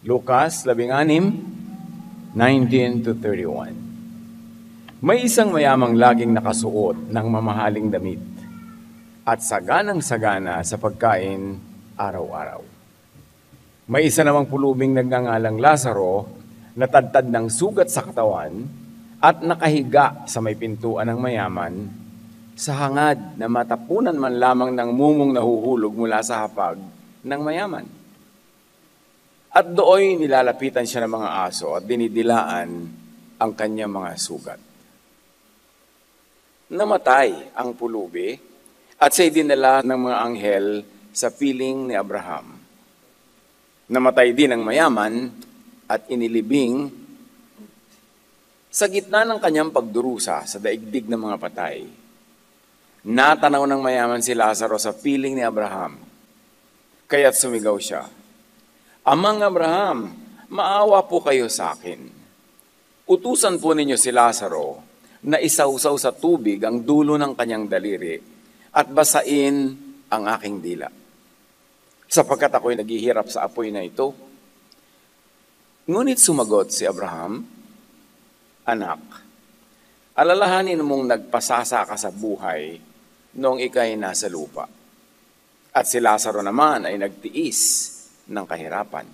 Lucas 16:19-31. May isang mayamang laging nakasuot ng mamahaling damit at saganang-sagana sa pagkain araw-araw. May isa namang pulubing nagngangalang Lazaro na tadtad ng sugat sa katawan at nakahiga sa may pintuan ng mayaman sa hangad na matapunan man lamang ng mumong nahuhulog mula sa hapag ng mayaman. At dooy nilalapitan siya ng mga aso at dinidilaan ang kanyang mga sugat. Namatay ang pulubi at siya'y dinala ng mga anghel sa piling ni Abraham. Namatay din ang mayaman at inilibing sa gitna ng kanyang pagdurusa sa daigdig ng mga patay. Natanaw ng mayaman si Lazaro sa piling ni Abraham, kaya't sumigaw siya, "Amang Abraham, maawa po kayo sa akin. Utusan po ninyo si Lazaro na isawsaw sa tubig ang dulo ng kanyang daliri at basain ang aking dila. Sapagkat ako'y naghihirap sa apoy na ito." Ngunit sumagot si Abraham, "Anak, alalahanin mong nagpasasa ka sa buhay noong ika'y nasa lupa. At si Lazaro naman ay nagtiis ng kahirapan.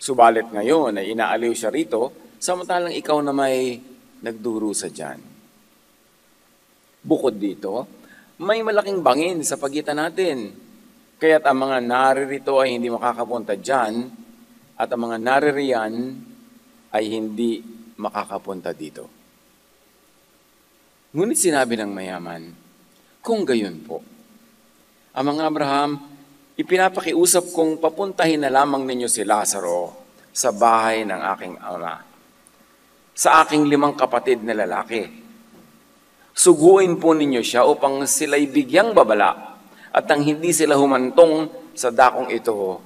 Subalit ngayon ay inaaliw siya rito, samantalang ikaw na may nagdurusa dyan. Bukod dito, may malaking bangin sa pagitan natin, kaya't ang mga naririto ay hindi makakapunta dyan, at ang mga naririyan ay hindi makakapunta dito." Ngunit sinabi ng mayaman, "Kung gayon po, Amang Abraham, ipinapakiusap kong papuntahin na lamang ninyo si Lazaro sa bahay ng aking ama, sa aking 5 kapatid na lalaki. Suguin po ninyo siya upang sila'y bigyang babala at nang hindi sila humantong sa dakong ito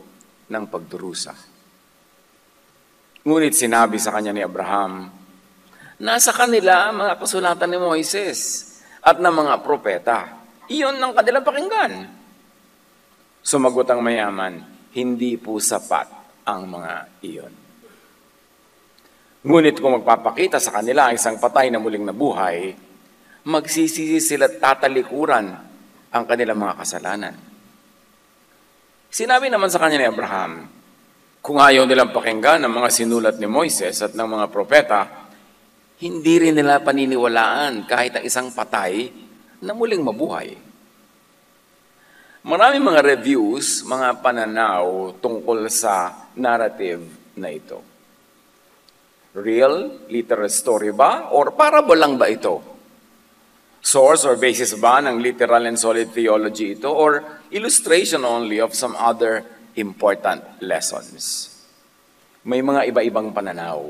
ng pagdurusa." Ngunit sinabi sa kanya ni Abraham, "Nasa kanila ang mga kasulatan ni Moises at ng mga propeta. Iyon ang kanilang pakinggan." Sumagot ang mayaman, "Hindi po sapat ang mga iyon. Ngunit kung magpapakita sa kanila ang isang patay na muling nabuhay, magsisisi sila at tatalikuran ang kanilang mga kasalanan." Sinabi naman sa kanya ni Abraham, "Kung ayaw nilang pakinggan ang mga sinulat ni Moises at ng mga propeta, hindi rin nila paniniwalaan kahit ang isang patay na muling mabuhay." Maraming mga reviews, mga pananaw tungkol sa narrative na ito. Real, literal story ba? Or parable lang ba ito? Source or basis ba ng literal and solid theology ito? Or illustration only of some other important lessons? May mga iba-ibang pananaw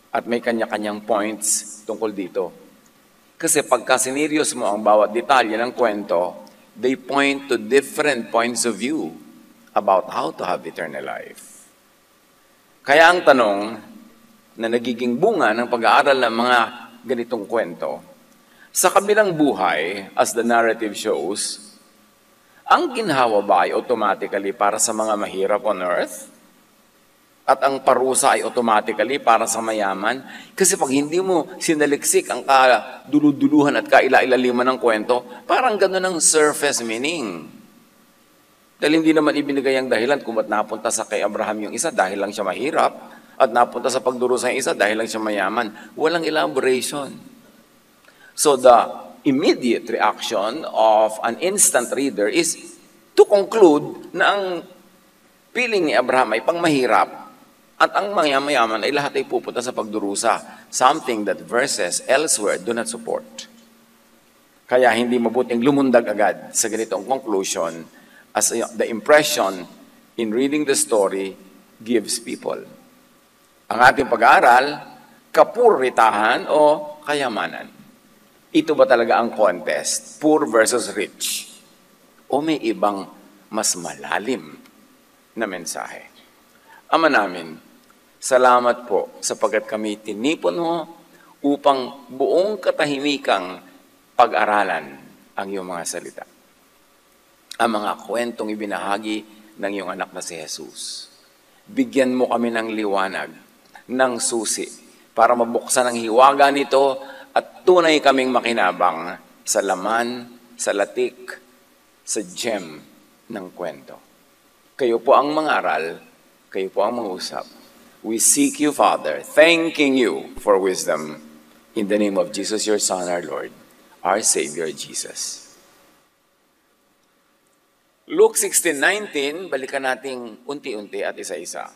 at may kanya-kanyang points tungkol dito. Kasi pagka sinerious mo ang bawat detalye ng kwento, they point to different points of view about how to have eternal life. Kaya ang tanong na nagiging bunga ng pag-aaral ng mga ganitong kwento, sa kabilang buhay, as the narrative shows, ang ginhawa ba ay automatically para sa mga mahirap on earth? At ang parusa ay automatically para sa mayaman? Kasi pag hindi mo sinaliksik ang kaduluduluhan at kaila-ilaliman ng kwento, parang gano'n ang surface meaning. Dahil hindi naman ibinigay ang dahilan kung ba't napunta sa kay Abraham yung isa dahil lang siya mahirap at napunta sa pagdurusa yung isa dahil lang siya mayaman. Walang elaboration. So the immediate reaction of an instant reader is to conclude na ang piling ni Abraham ay pangmahirap at ang mayaman ay lahat ay pupunta sa pagdurusa, something that verses elsewhere do not support. Kaya hindi mabuting lumundag agad sa ganitong conclusion as the impression in reading the story gives people. Ang ating pag-aaral, kapuritahan o kayamanan. Ito ba talaga ang contest? Poor versus rich? O may ibang mas malalim na mensahe? Ama namin, salamat po sapagkat kami tinipon mo upang buong katahimikang pag-aralan ang iyong mga salita. Ang mga kwentong ibinahagi ng iyong anak na si Jesus. Bigyan mo kami ng liwanag, ng susi, para mabuksan ang hiwaga nito at tunay kaming makinabang sa laman, sa latik, sa gem ng kwento. Kayo po ang mangaral, kayo po ang mangusap. We seek you, Father, thanking you for wisdom. In the name of Jesus, your Son, our Lord, our Savior, Jesus. Luke 16:19, balikan nating unti-unti at isa-isa.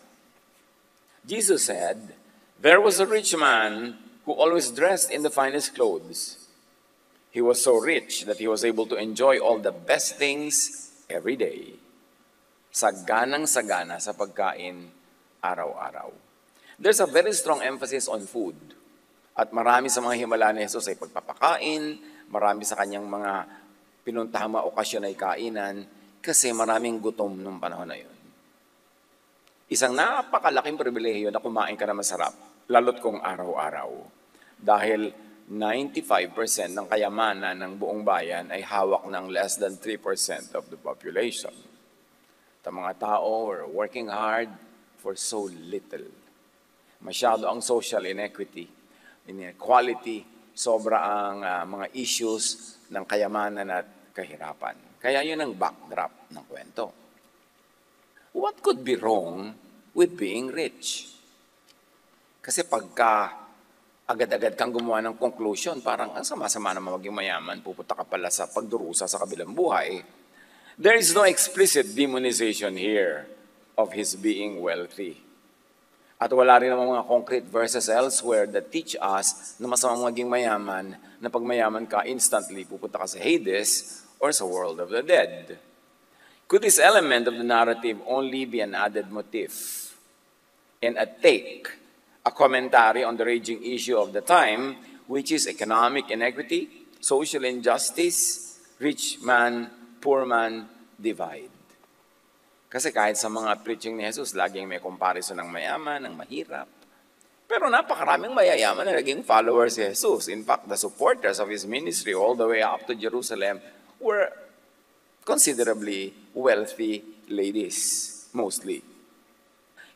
Jesus said, "There was a rich man who always dressed in the finest clothes. He was so rich that he was able to enjoy all the best things every day." Saganang-sagana sa pagkain araw-araw. There's a very strong emphasis on food. At marami sa mga himala ni Jesus ay pagpapakain, marami sa kanyang mga pinuntahang mga okasyon ay kainan, kasi maraming gutom nung panahon na yun. Isang napakalaking pribilehiyo na kumain ka na masarap, lalo't kung araw-araw. Dahil 95% ng kayamanan ng buong bayan ay hawak ng less than 3% of the population. At mga tao are working hard for so little. Masyado ang social inequality, sobra ang mga issues ng kayamanan at kahirapan. Kaya yun ang backdrop ng kwento. What could be wrong with being rich? Kasi pagka agad-agad kang gumawa ng conclusion, parang ang sama-sama naman maging mayaman, pupunta ka pala sa pagdurusa sa kabilang buhay. There is no explicit demonization here of his being wealthy. At wala rin namang mga concrete verses elsewhere that teach us na masamang maging mayaman, na pag mayaman ka, instantly pupunta ka sa Hades or sa world of the dead. Could this element of the narrative only be an added motif and a commentary on the raging issue of the time, which is economic inequity, social injustice, rich man, poor man divide? Kasi kahit sa mga preaching ni Jesus, laging may comparison ng mayaman, ng mahirap. Pero napakaraming mayayaman na naging followers si Jesus. In fact, the supporters of his ministry all the way up to Jerusalem were considerably wealthy ladies, mostly.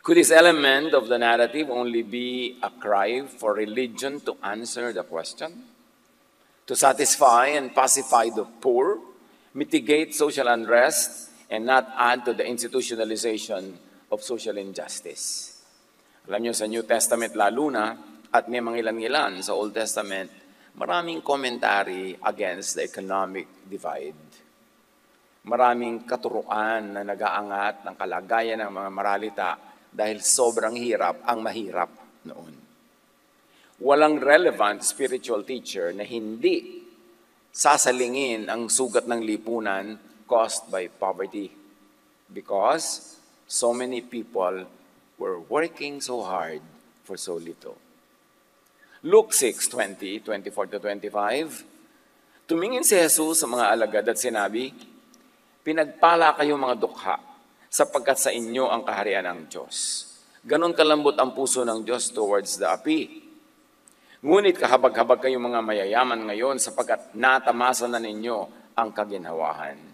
Could this element of the narrative only be a cry for religion to answer the question? To satisfy and pacify the poor, mitigate social unrest, and not add to the institutionalization of social injustice? Alam niyo, sa New Testament lalo na, at may mga ilan-ilan sa Old Testament, maraming commentary against the economic divide. Maraming katuruan na nag-aangat ng kalagayan ng mga maralita dahil sobrang hirap ang mahirap noon. Walang relevant spiritual teacher na hindi sasalingin ang sugat ng lipunan caused by poverty, because so many people were working so hard for so little. Luke 6:20, 24-25, tumingin si Jesus sa mga alagad at sinabi, "Pinagpala kayong mga dukha, sapagkat sa inyo ang kaharian ng Diyos. Ganon kalambot ang puso ng Diyos towards the api. Ngunit kahabag-habag kayong mga mayayaman ngayon, sapagkat natamasa na ninyo ang kaginhawahan.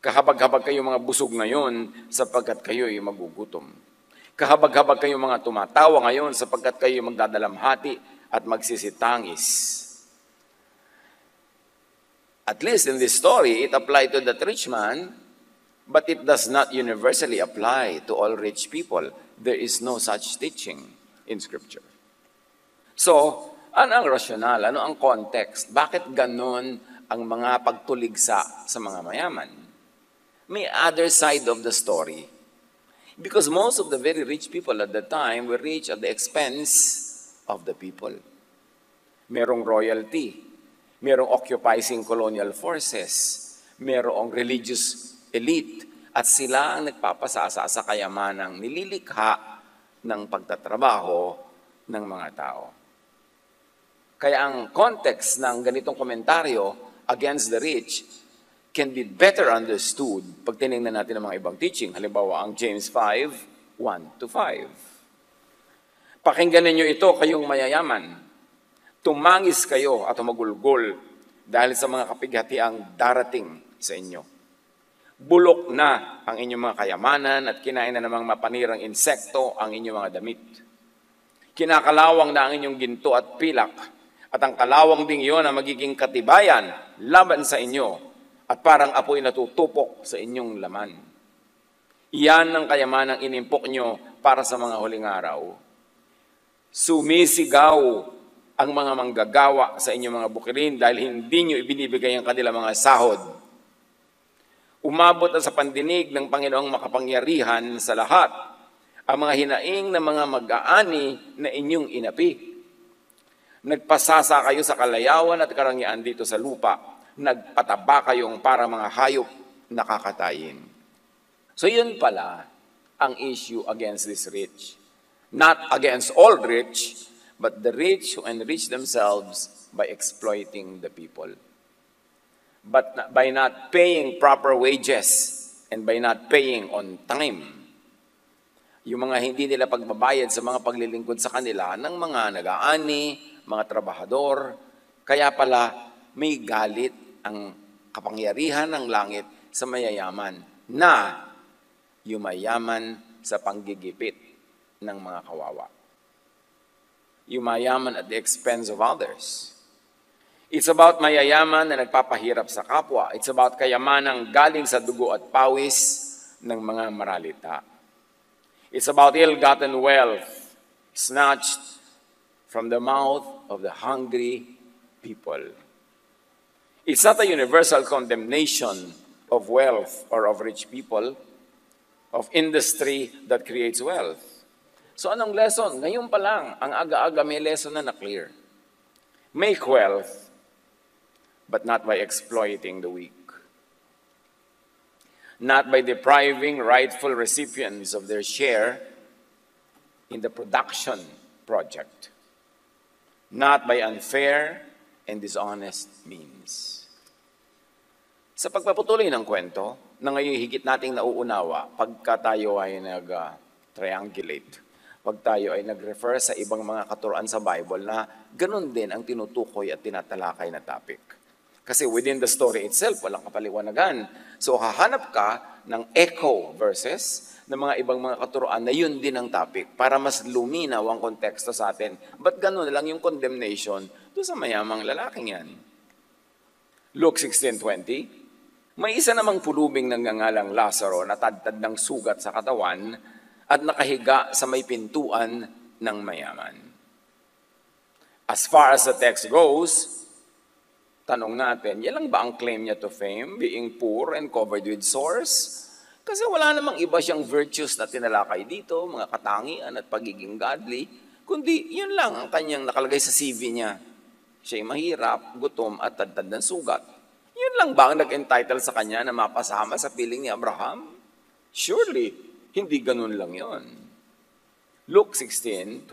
Kahabag-habag kayong mga busog ngayon, sapagkat kayo'y magugutom. Kahabag-habag kayong mga tumatawa ngayon, sapagkat kayo'y magdadalamhati at magsisitangis." At least in this story, it applied to that rich man, but it does not universally apply to all rich people. There is no such teaching in Scripture. So, ano ang rasyonal? Ano ang context? Bakit ganon ang mga pagtuligsa sa mga mayaman? May other side of the story. Because most of the very rich people at the time were rich at the expense of the people. Merong royalty, merong occupying colonial forces, merong religious elite, at sila ang nagpapasasa sa kayamanang nililikha ng pagtatrabaho ng mga tao. Kaya ang context ng ganitong komentaryo against the rich can be better understood pag tinignan natin ang mga ibang teaching. Halimbawa, ang James 5:1-5. Pakinggan ninyo ito, kayong mayayaman. Tumangis kayo at humagulgol dahil sa mga kapighatiang darating sa inyo. Bulok na ang inyong mga kayamanan at kinain na namang mapanirang insekto ang inyong mga damit. Kinakalawang na ang inyong ginto at pilak, at ang kalawang ding iyon ang magiging katibayan laban sa inyo, at parang apoy na tutupok sa inyong laman. Iyan ang kayamanang inimpok nyo para sa mga huling araw. Sumisigaw ang mga manggagawa sa inyong mga bukirin dahil hindi nyo ibinibigay ang kanilang mga sahod. Umabot na sa pandinig ng Panginoong makapangyarihan sa lahat ang mga hinaing na mga mag-aani na inyong inapi. Nagpasasa kayo sa kalayawan at karangyaan dito sa lupa. Nagpataba kayong para mga hayop na kakatayin. So yun pala ang issue against this rich. Not against all rich, but the rich who enrich themselves by exploiting the people. But by not paying proper wages and by not paying on time. Yung mga hindi nila pagbabayad sa mga paglilingkod sa kanila ng mga nag-aani, mga trabahador, kaya pala may galit ang kapangyarihan ng langit sa mayayaman na yumayaman sa panggigipit ng mga kawawa. Yumayaman at the expense of others. It's about mayayaman na nagpapahirap sa kapwa. It's about kayamanang galing sa dugo at pawis ng mga maralita. It's about ill-gotten wealth snatched from the mouth of the hungry people. It's not a universal condemnation of wealth or of rich people, of industry that creates wealth. So anong lesson? Ngayon pa lang, ang aga-aga may lesson na clear. Make wealth, but not by exploiting the weak. Not by depriving rightful recipients of their share in the production project. Not by unfair and dishonest means. Sa pagpapatuloy ng kwento, na ngayon higit nating nauunawa pagka tayo ay nag-triangulate, pag tayo ay nag-refer sa ibang mga katuruan sa Bible na ganun din ang tinutukoy at tinatalakay na topic. Kasi within the story itself, walang kapaliwanagan. So hahanap ka ng echo verses ng mga ibang mga katuruan na yun din ang topic para mas luminaw ang konteksto sa atin. Ba't ganun lang yung condemnation doon sa mayamang lalaking yan? Luke 16:20, may isa namang pulubing nangangalang Lazaro na tadtad ng sugat sa katawan at nakahiga sa may pintuan ng mayaman. As far as the text goes, tanong natin, yan lang ba ang claim niya to fame, being poor and covered with sores? Kasi wala namang iba siyang virtues na tinalakay dito, mga katangian at pagiging godly, kundi yun lang ang kanyang nakalagay sa CV niya. Siya'y mahirap, gutom at tadtad ng sugat. Yun lang ba ang nag-entitle sa kanya na mapasama sa piling ni Abraham? Surely, hindi ganun lang yun. Luke 16:21,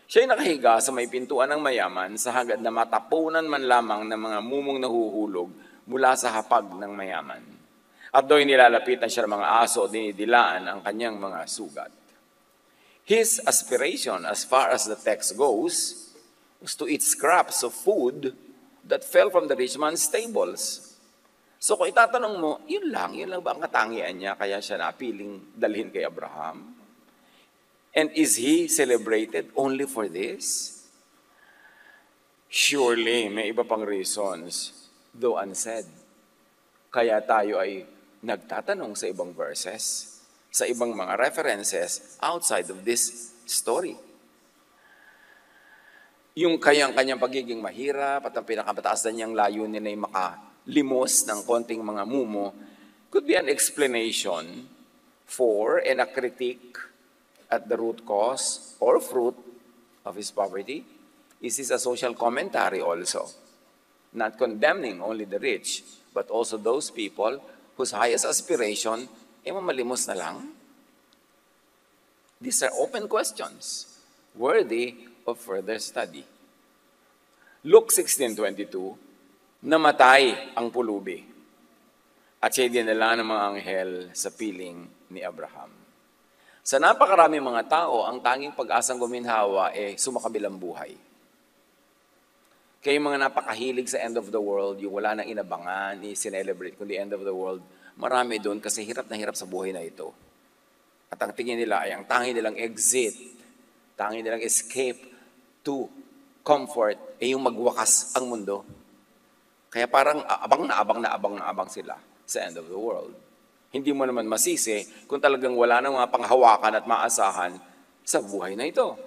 siya'y nakahiga sa may pintuan ng mayaman sa hangad na matapunan man lamang ng mga mumong nahuhulog mula sa hapag ng mayaman. At do'y nilalapitan siya ng mga aso at dinidilaan ang kanyang mga sugat. His aspiration, as far as the text goes, was to eat scraps of food that fell from the rich man's tables. So kung itatanong mo, yun lang ba ang katangian niya kaya siya napiling dalhin kay Abraham? And is he celebrated only for this? Surely, may iba pang reasons, though unsaid. Kaya tayo ay nagtatanong sa ibang verses, sa ibang mga references outside of this story. Yung kanyang pagiging mahirap at ang pinakamataas na niyang layunin ay makalimos ng konting mga mumo could be an explanation for and a critique at the root cause or fruit of his poverty. Is this a social commentary also? Not condemning only the rich, but also those people whose highest aspiration ay mamalimos na lang? These are open questions, worthy of further study. Luke 16:22, namatay ang pulubi at siya'y dinala ng mga anghel sa piling ni Abraham. Sa napakaraming mga tao, ang tanging pag-asang guminhawa ay sumakabilang buhay. Kayo mga napakahilig sa end of the world, yung wala nang inabangan, i-celebrate kung the end of the world, marami doon kasi hirap na hirap sa buhay na ito. At ang tingin nila ay ang tangi nilang exit, tangi nilang escape to comfort, ay yung magwakas ang mundo. Kaya parang abang sila sa end of the world. Hindi mo naman masisi kung talagang wala nang mga panghawakan at maasahan sa buhay na ito.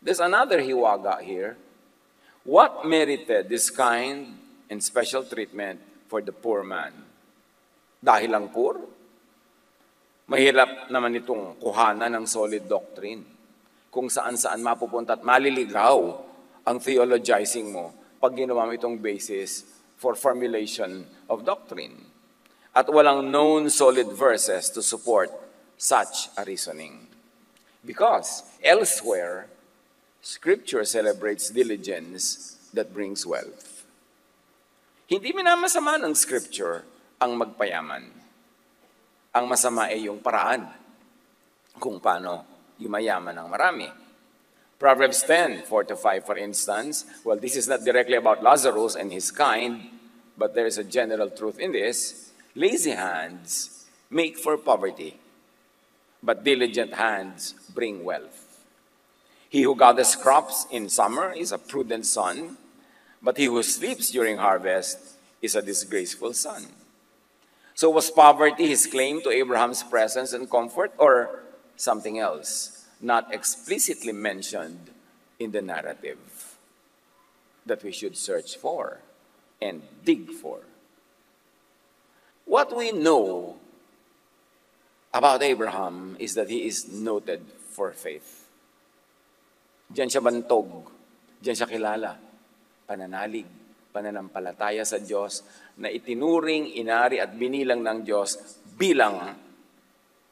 There's another hiwaga here. What merited this kind and special treatment for the poor man? Dahil lang poor? Mahirap naman itong kuhanan ng solid doctrine kung saan-saan mapupunta at maliligaw ang theologizing mo pag ginawa mo itong basis for formulation of doctrine. At walang known solid verses to support such a reasoning. Because elsewhere, Scripture celebrates diligence that brings wealth. Hindi minamasama ng Scripture ang magpayaman. Ang masama ay yung paraan kung paano yumayaman ng marami. Proverbs 10:4-5, for instance, well, this is not directly about Lazarus and his kind, but there is a general truth in this. Lazy hands make for poverty, but diligent hands bring wealth. He who gathers crops in summer is a prudent son, but he who sleeps during harvest is a disgraceful son. So was poverty his claim to Abraham's presence and comfort, or something else, not explicitly mentioned in the narrative that we should search for and dig for? What we know about Abraham is that he is noted for faith. Diyan siya bantog, diyan siya kilala, pananalig, pananampalataya sa Diyos na itinuring, inari at binilang ng Diyos bilang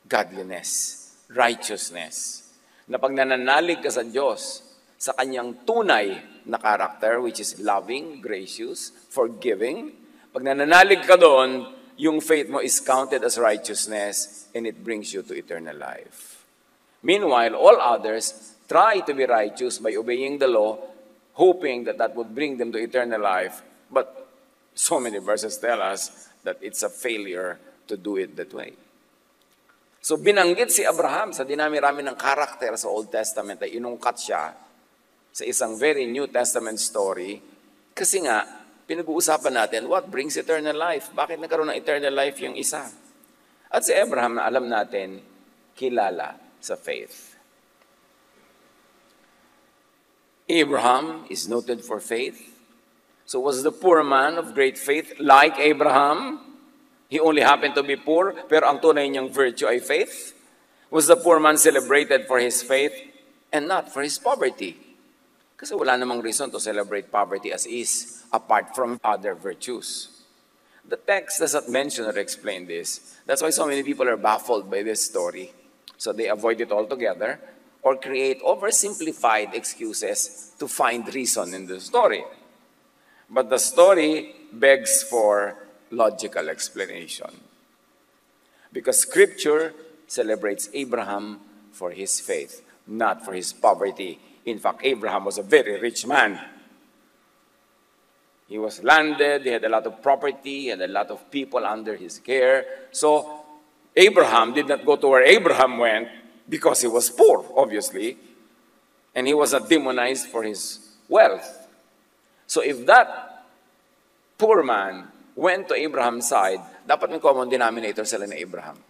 godliness, righteousness. Na pag nananalig ka sa Diyos, sa kanyang tunay na karakter, which is loving, gracious, forgiving, pag nananalig ka doon, yung faith mo is counted as righteousness and it brings you to eternal life. Meanwhile, all others try to be righteous by obeying the law, hoping that that would bring them to eternal life. But so many verses tell us that it's a failure to do it that way. So binanggit si Abraham sa dinami-rami ng karakter sa Old Testament ay inungkat siya sa isang very New Testament story kasi nga, pinag-uusapan natin, what brings eternal life? Bakit nagkaroon ng eternal life yung isa? At si Abraham na alam natin, kilala sa faith. Abraham is noted for faith. So was the poor man of great faith like Abraham? He only happened to be poor, pero ang tunay niyang virtue ay faith. Was the poor man celebrated for his faith and not for his poverty? Kasi wala namang reason to celebrate poverty as is, apart from other virtues. The text does not mention or explain this. That's why so many people are baffled by this story. So they avoid it altogether, or create oversimplified excuses to find reason in the story. But the story begs for logical explanation. Because Scripture celebrates Abraham for his faith, not for his poverty. In fact, Abraham was a very rich man. He was landed, he had a lot of property, he had a lot of people under his care. So Abraham did not go to where Abraham went, because he was poor, obviously, and he was not demonized for his wealth. So if that poor man went to Abraham's side, dapat may common denominator sila na Abraham.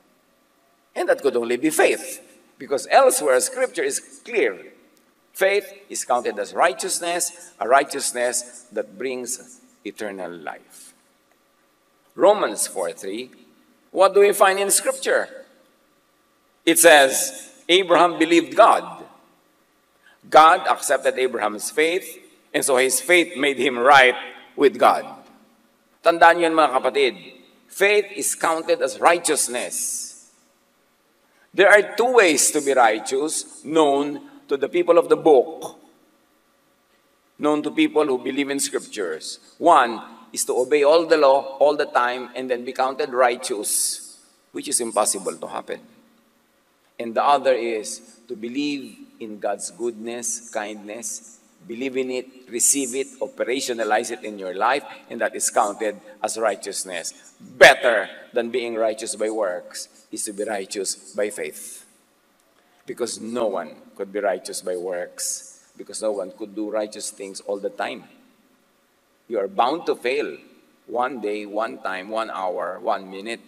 And that could only be faith, because elsewhere, Scripture is clear. Faith is counted as righteousness, a righteousness that brings eternal life. Romans 4:3, what do we find in Scripture? It says, Abraham believed God. God accepted Abraham's faith, and so his faith made him right with God. Tandaan niyo mga kapatid, faith is counted as righteousness. There are two ways to be righteous, known to the people of the book, known to people who believe in Scriptures. One is to obey all the law all the time and then be counted righteous, which is impossible to happen. And the other is to believe in God's goodness, kindness, believe in it, receive it, operationalize it in your life, and that is counted as righteousness. Better than being righteous by works is to be righteous by faith. Because no one could be righteous by works, because no one could do righteous things all the time. You are bound to fail one day, one time, 1 hour, 1 minute,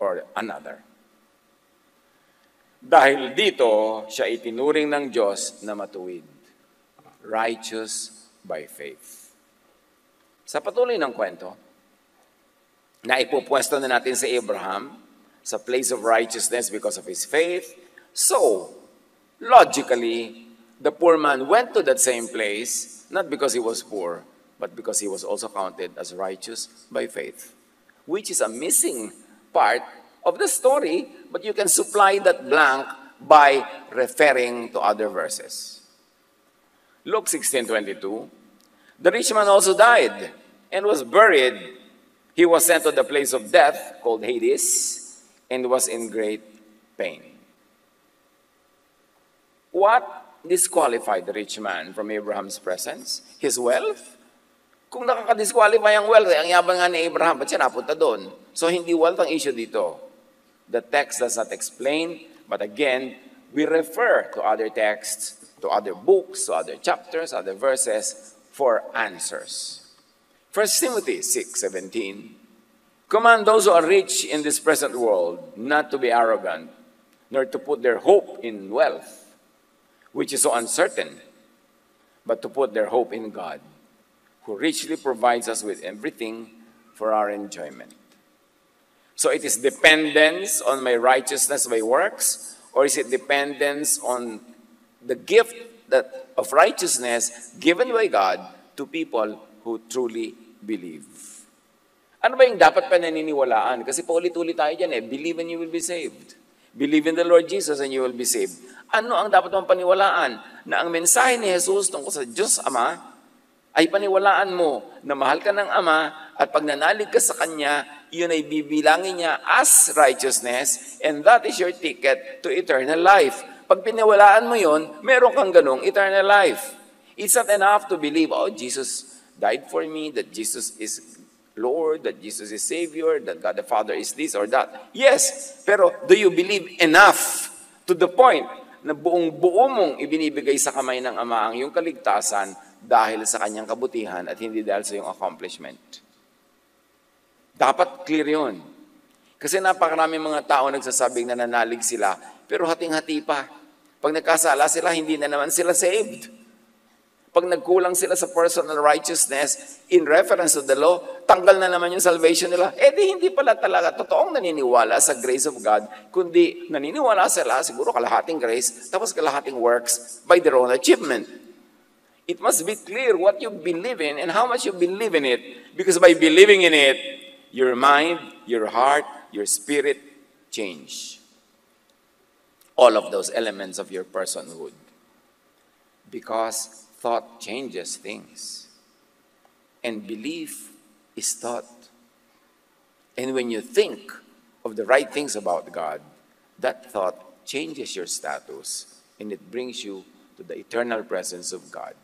or another. Dahil dito, siya itinuring ng Diyos na matuwid. Righteous by faith. Sa patuloy ng kwento, na ipupwesto na natin si Abraham sa place of righteousness because of his faith. So, logically, the poor man went to that same place, not because he was poor, but because he was also counted as righteous by faith, which is a missing part of the story, but you can supply that blank by referring to other verses. Luke 16:22, the rich man also died and was buried. He was sent to the place of death, called Hades, and was in great pain. What disqualified the rich man from Abraham's presence? His wealth? Kung nakaka-disqualify ang wealth, ang yabang nga ni Abraham, ba't siya napunta doon? So hindi wealth ang issue dito. The text does not explain, but again, we refer to other texts, to other books, to other chapters, other verses for answers. 1 Timothy 6:17, command those who are rich in this present world not to be arrogant, nor to put their hope in wealth, which is so uncertain, but to put their hope in God, who richly provides us with everything for our enjoyment. So it is dependence on my righteousness by works, or is it dependence on the gift of righteousness given by God to people who truly believe? Ano ba yung dapat pananiniwalaan? Kasi paulit-ulit tayo dyan believe and you will be saved. Believe in the Lord Jesus and you will be saved. Ano ang dapat mong paniwalaan? Na ang mensahe ni Jesus tungkol sa Diyos Ama ay paniwalaan mo na mahal ka ng Ama at pag nanalig ka sa Kanya, yun ay bibilangin niya as righteousness, and that is your ticket to eternal life. Pag piniwalaan mo yun, meron kang ganong eternal life. It's not enough to believe, oh, Jesus died for me, that Jesus is Lord, that Jesus is Savior, that God the Father is this or that. Yes, pero do you believe enough to the point na buong-buo mong ibinibigay sa kamay ng Ama ang iyong kaligtasan dahil sa Kanyang kabutihan at hindi dahil sa iyong accomplishment? Dapat clear yun. Kasi napakaraming mga tao nagsasabing nananalig sila, pero hating-hati pa. Pag nagkasala sila, hindi na naman sila saved. Pag nagkulang sila sa personal righteousness in reference to the law, tanggal na naman yung salvation nila. Di hindi pala talaga totoong naniniwala sa grace of God, kundi naniniwala sila, siguro kalahating grace, tapos kalahating works by their own achievement. It must be clear what you believe in and how much you believe in it, because by believing in it, your mind, your heart, your spirit change. All of those elements of your personhood. Because thought changes things. And belief is thought. And when you think of the right things about God, that thought changes your status and it brings you to the eternal presence of God.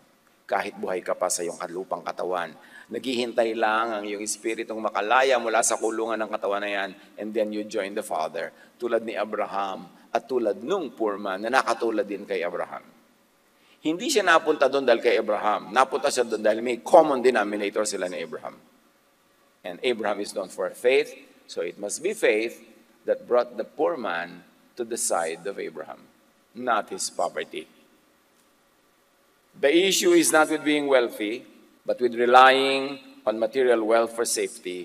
Kahit buhay ka pa sa iyong kalupang katawan, naghihintay lang ang iyong espiritong makalaya mula sa kulungan ng katawan na yan, and then you join the Father, tulad ni Abraham at tulad nung poor man na nakatulad din kay Abraham. Hindi siya napunta doon dahil kay Abraham. Napunta siya doon dahil may common denominator sila ni Abraham. And Abraham is known for faith, so it must be faith that brought the poor man to the side of Abraham, not his poverty. The issue is not with being wealthy, but with relying on material wealth for safety,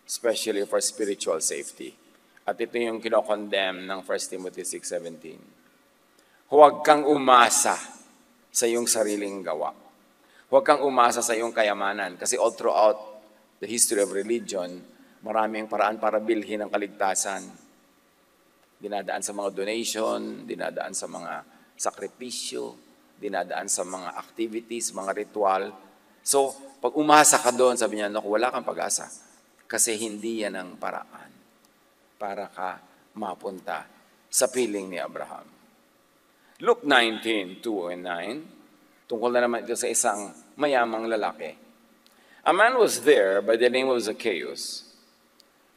especially for spiritual safety. At ito yung kinokondemn ng 1 Timothy 6:17. Huwag kang umasa sa iyong sariling gawa. Huwag kang umasa sa iyong kayamanan. Kasi all throughout the history of religion, maraming paraan para bilhin ang kaligtasan. Dinadaan sa mga donation, dinadaan sa mga sakripisyo, dinadaan sa mga activities, mga ritual. So, pag umasa ka doon, sabi niya, naku, wala kang pag-asa. Kasi hindi yan ang paraan para ka mapunta sa piling ni Abraham. Luke 19:2 and 9, Tungkol na naman ito sa isang mayamang lalaki. A man was there by the name of Zacchaeus.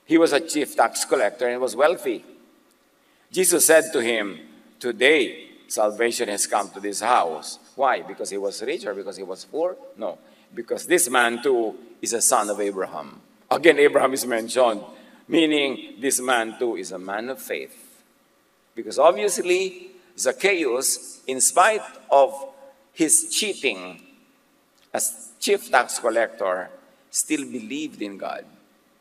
He was a chief tax collector and was wealthy. Jesus said to him, "Today, salvation has come to this house." Why? Because he was rich or because he was poor? No. Because this man too is a son of Abraham. Again, Abraham is mentioned, meaning this man too is a man of faith. Because obviously, Zacchaeus, in spite of his cheating as chief tax collector, still believed in God,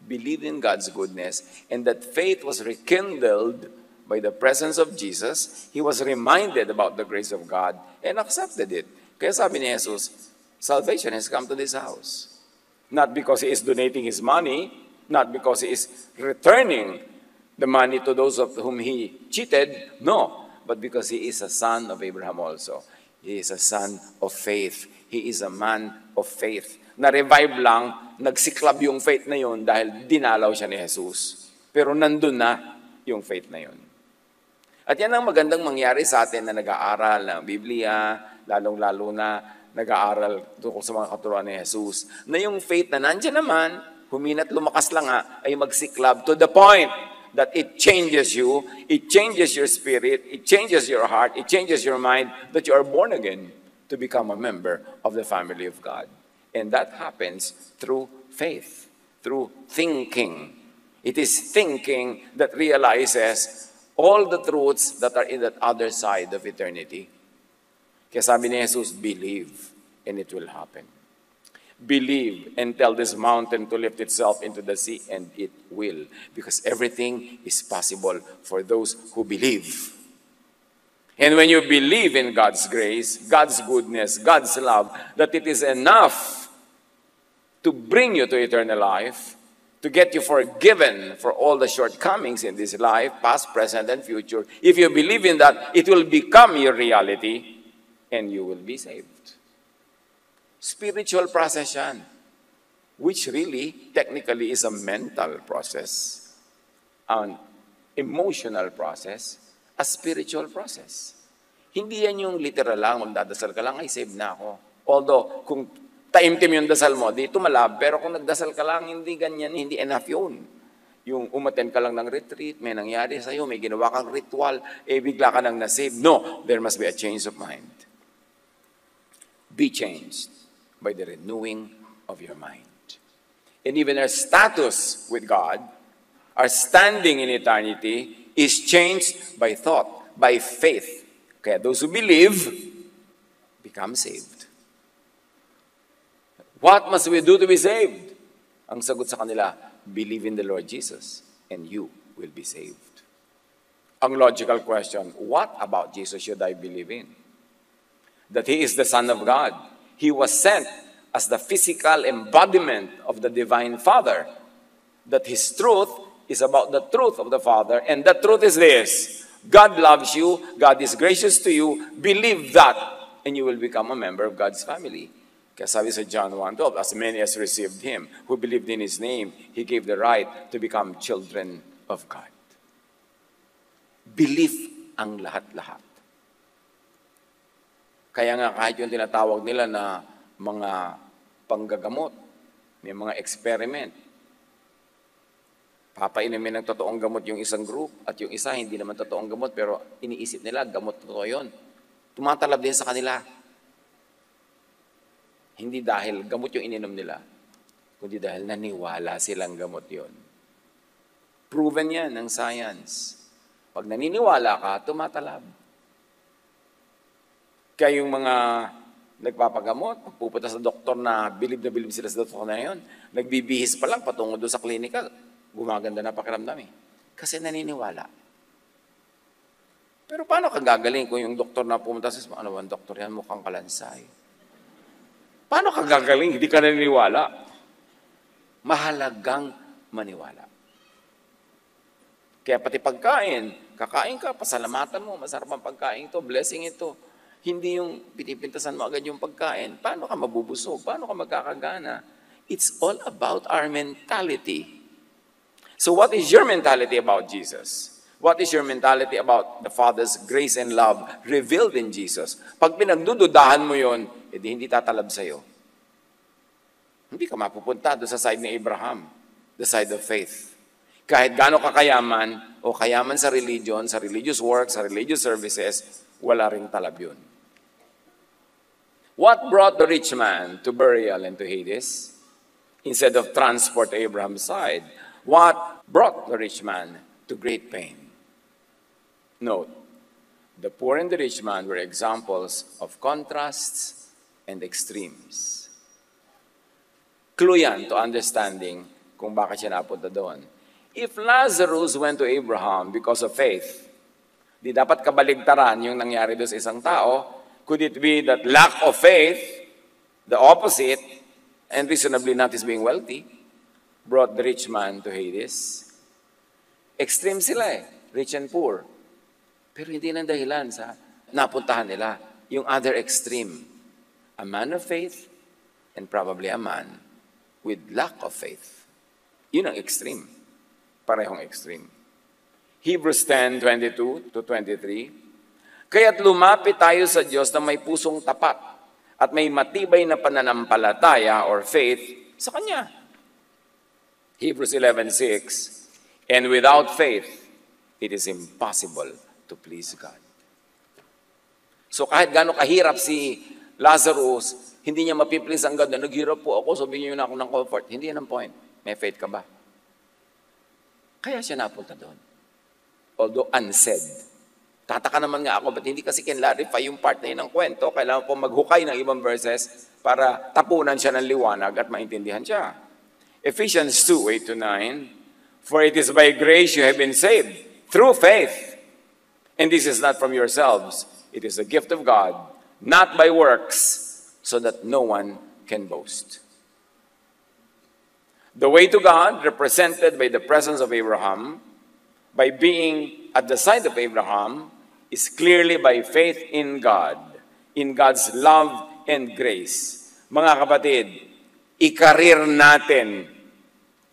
believed in God's goodness, and that faith was rekindled by the presence of Jesus. He was reminded about the grace of God and accepted it. Kaya sabi ni Jesus, salvation has come to this house. Not because he is donating his money, not because he is returning the money to those of whom he cheated, no, but because he is a son of Abraham also. He is a son of faith. He is a man of faith. Na-revive lang, nagsiklab yung faith na yun dahil dinalaw siya ni Jesus. Pero nandun na yung faith na yun. At yan ang magandang mangyari sa atin na nag-aaral ng Biblia, lalong-lalo na nag-aaral tungkol sa mga katuruan ni Jesus, na yung faith na nandiyan naman, humina't lumakas lang ay magsiklab to the point that it changes you, it changes your spirit, it changes your heart, it changes your mind, that you are born again to become a member of the family of God. And that happens through faith, through thinking. It is thinking that realizes all the truths that are in that other side of eternity. Kaya sabi ni Jesus, believe and it will happen. Believe and tell this mountain to lift itself into the sea, and it will. Because everything is possible for those who believe. And when you believe in God's grace, God's goodness, God's love, that it is enough to bring you to eternal life, to get you forgiven for all the shortcomings in this life, past, present, and future. If you believe in that, it will become your reality, and you will be saved. Spiritual process yan, which really, technically, is a mental process, an emotional process, a spiritual process. Hindi yan yung literal lang, magdadasal ka lang, ay save na ako. Although, kung taimtim yung dasal mo, di tumalab, pero kung nagdasal ka lang, hindi ganyan, hindi enough yun. Yung umattend ka lang ng retreat, may nangyari sa'yo, may ginawa kang ritual, bigla ka nang nasave. No, there must be a change of mind. Be changed by the renewing of your mind. And even our status with God, our standing in eternity, is changed by thought, by faith. Kaya those who believe, become saved. What must we do to be saved? Ang sagot sa kanila, believe in the Lord Jesus, and you will be saved. Ang logical question, what about Jesus should I believe in? That He is the Son of God. He was sent as the physical embodiment of the Divine Father. That His truth is about the truth of the Father, and the truth is this: God loves you, God is gracious to you, believe that, and you will become a member of God's family. Kaya sabi sa John 1:12, as many as received Him, who believed in His name, He gave the right to become children of God. Belief ang lahat-lahat. Kaya nga kahit yung tinatawag nila na mga panggagamot, may mga experiment, papainumin ng totoong gamot yung isang group at yung isa hindi naman totoong gamot pero iniisip nila gamot totoo yun. Tumatalab din sa kanila. Hindi dahil gamot yung ininom nila, kundi dahil naniwala silang gamot yon. Proven yan ng science. Pag naniniwala ka, tumatalab. Kaya yung mga nagpapagamot, pupunta sa doktor na bilib sila sa doktor na yun, nagbibihis pa lang patungo doon sa klinika, gumaganda na pakiramdam eh. Kasi naniniwala. Pero paano ka gagaling kung yung doktor na pumunta sa ano bang doktor yan, mukhang kalansay? Paano ka gagaling? Hindi ka naniniwala. Mahalagang maniwala. Kaya pati pagkain, kakain ka, pasalamatan mo, masarap ang pagkain ito, blessing ito. Hindi yung pinipintasan mo agad yung pagkain. Paano ka mabubusog? Paano ka magkakagana? It's all about our mentality. So what is your mentality about Jesus? What is your mentality about the Father's grace and love revealed in Jesus? Pag pinagdududahan mo yon, edi hindi tatalab sa'yo. Hindi ka mapupunta doon sa side ni Abraham, the side of faith. Kahit gaano kakayaman o kayaman sa religion, sa religious work, sa religious services, wala ring talab yun. What brought the rich man to burial and to Hades? Instead of transport to Abraham's side, what brought the rich man to great pain? Note, the poor and the rich man were examples of contrasts and extremes. Clue yan to understanding kung bakit siya napunta doon. If Lazarus went to Abraham because of faith, di dapat kabaligtaran yung nangyari doon sa isang tao. Could it be that lack of faith, the opposite, and reasonably not his being wealthy, brought the rich man to Hades? Extreme sila eh, rich and poor. Pero hindi nang dahilan sa napuntahan nila. Yung other extreme, a man of faith and probably a man with lack of faith. Yun ang extreme. Parehong extreme. Hebrews 10:22 to 23. Kaya't lumapit tayo sa Diyos na may pusong tapat at may matibay na pananampalataya or faith sa Kanya. Hebrews 11:6. And without faith, it is impossible to please God. So kahit gaano kahirap si Lazarus, hindi niya mapiplease ang God na naghirap po ako, sabihin niyo na ako ng comfort. Hindi yan ang point. May faith ka ba? Kaya siya napunta doon. Although unsaid. Tataka naman nga ako, ba't hindi kasi kinlarify yung part na yun ng kwento? Kailangan po maghukay ng ibang verses para tapunan siya ng liwanag at maintindihan siya. Ephesians 2:8-9. For it is by grace you have been saved, through faith. And this is not from yourselves. It is a gift of God, not by works, so that no one can boast. The way to God, represented by the presence of Abraham, by being at the side of Abraham, is clearly by faith in God, in God's love and grace. Mga kapatid, ikarir natin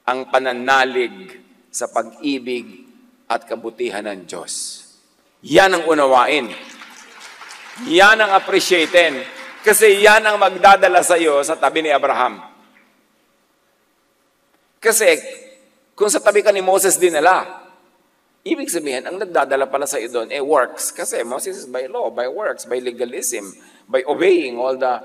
ang pananalig sa pag-ibig at kabutihan ng Diyos. Yan ang unawain. Yan ang appreciatein. Kasi yan ang magdadala sa iyo sa tabi ni Abraham. Kasi kung sa tabi ka ni Moses dinala, ibig sabihin, ang nagdadala pala sa iyo doon, works. Kasi Moses is by law, by works, by legalism, by obeying all the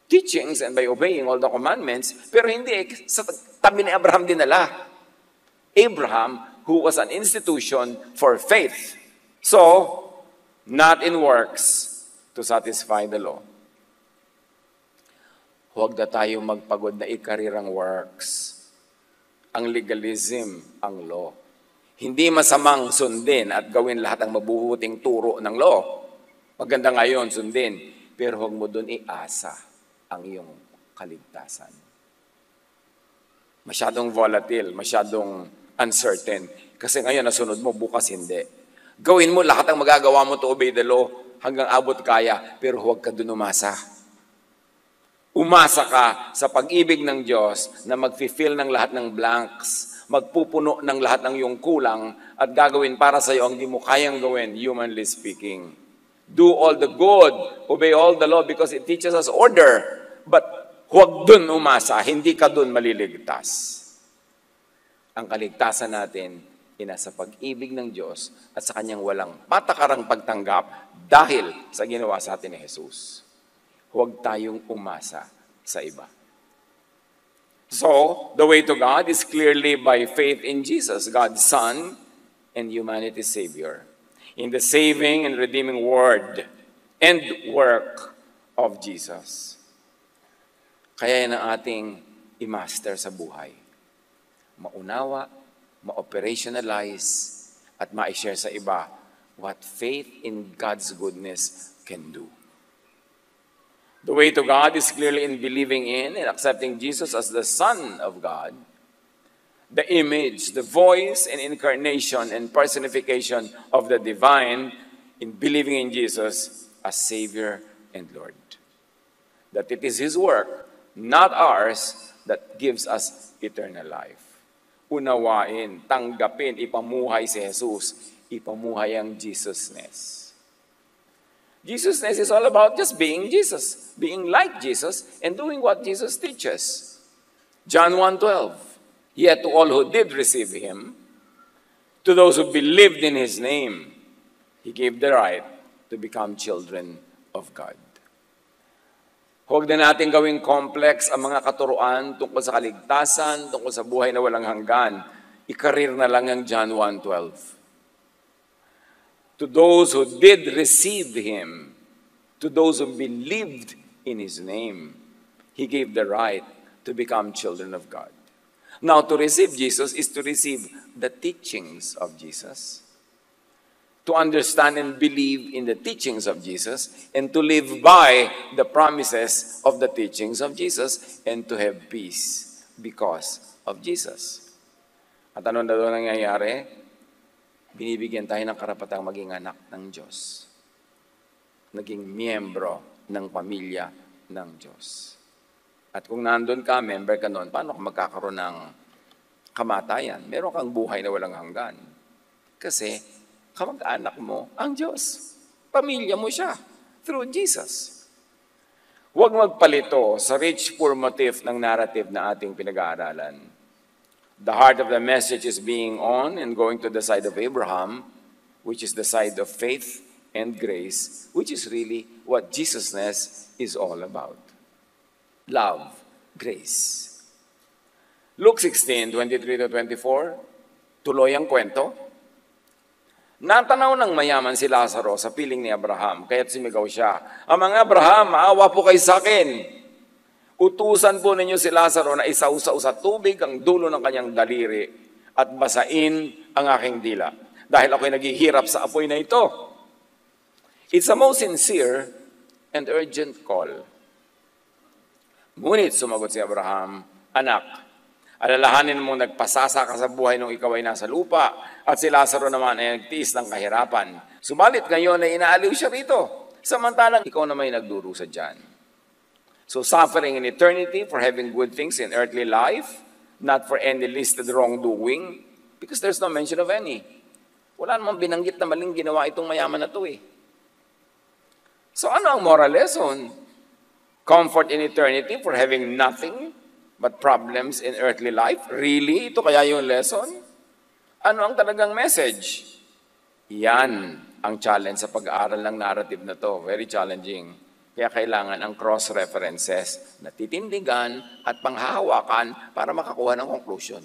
teachings and by obeying all the commandments. Pero hindi, sa tabi ni Abraham dinala. Abraham, who was an institution for faith. So, not in works to satisfy the law. Huwag na tayo magpagod na ikarirang works. Ang legalism, ang law. Hindi masamang sundin at gawin lahat ang mabubuting turo ng law. Maganda ngayon, sundin. Pero huwag mo doon iasa ang iyong kaligtasan. Masyadong volatile, masyadong uncertain. Kasi ngayon nasunod mo, bukas hindi. Gawin mo lahat ang magagawa mo to obey the law hanggang abot kaya, pero huwag ka dun umasa. Umasa ka sa pag-ibig ng Diyos na mag-fill ng lahat ng blanks, magpupuno ng lahat ng iyong kulang at gagawin para sa iyo ang di mo kayang gawin, humanly speaking. Do all the good, obey all the law because it teaches us order. But huwag dun umasa, hindi ka dun maliligtas. Ang kaligtasan natin, sa pag-ibig ng Diyos at sa Kanyang walang patakarang pagtanggap dahil sa ginawa sa atin ni Jesus. Huwag tayong umasa sa iba. So, the way to God is clearly by faith in Jesus, God's Son and humanity's Savior, in the saving and redeeming word and work of Jesus. Kaya yan ang ating i-master sa buhay. Maunawa, ma-operationalize, at ma-share sa iba what faith in God's goodness can do. The way to God is clearly in believing in and accepting Jesus as the Son of God, the image, the voice, and incarnation and personification of the divine, in believing in Jesus as Savior and Lord. That it is His work, not ours, that gives us eternal life. unawain, tanggapin, ipamuhay si Jesus, ipamuhay ang Jesusness. Jesusness is all about just being Jesus, being like Jesus, and doing what Jesus teaches. John 1:12, yet to all who did receive Him, to those who believed in His name, He gave the right to become children of God. Huwag na natin gawing complex ang mga katuruan tungkol sa kaligtasan, tungkol sa buhay na walang hanggan. Ikarir na lang ang John 1:12. To those who did receive Him, to those who believed in His name, He gave the right to become children of God. Now, to receive Jesus is to receive the teachings of Jesus, to understand and believe in the teachings of Jesus, and to live by the promises of the teachings of Jesus, and to have peace because of Jesus. At ano na doon nangyayari? Binibigyan tayo ng karapatang maging anak ng Diyos. Naging miyembro ng pamilya ng Diyos. At kung nandun ka, member ka noon, paano ka magkakaroon ng kamatayan? Meron kang buhay na walang hanggan. Kasi kamag-anak mo ang Diyos. Pamilya mo siya through Jesus. Huwag magpalito sa rich-poor motif ng narrative na ating pinag-aaralan. The heart of the message is being on and going to the side of Abraham, which is the side of faith and grace, which is really what Jesusness is all about. Love, grace. Luke 16:23-24, tuloy ang kwento. Natanaw ng mayaman si Lazaro sa piling ni Abraham, kaya't sumigaw siya, "Amang Abraham, maawa po kayo sa akin. Utusan po ninyo si Lazaro na isausaw sa tubig ang dulo ng kanyang daliri at basain ang aking dila, dahil ako'y naghihirap sa apoy na ito." It's a most sincere and urgent call. Ngunit sumagot si Abraham, "Anak, alalahanin mo nagpasasa ka sa buhay nung ikaw ay nasa lupa at si Lazaro naman ay nagtiis ng kahirapan. Subalit ngayon ay inaaliw siya rito, samantalang ikaw naman ay nagdurusa dyan. So suffering in eternity for having good things in earthly life, not for any listed wrongdoing, because there's no mention of any. Wala namang binanggit na maling ginawa itong mayaman na to eh. So ano ang moral lesson? Comfort in eternity for having nothing but problems in earthly life? Really? Ito kaya yung lesson? Ano ang talagang message? Yan ang challenge sa pag-aaral ng narrative na to. Very challenging. Kaya kailangan ang cross-references na titindigan at panghahawakan para makakuha ng conclusion.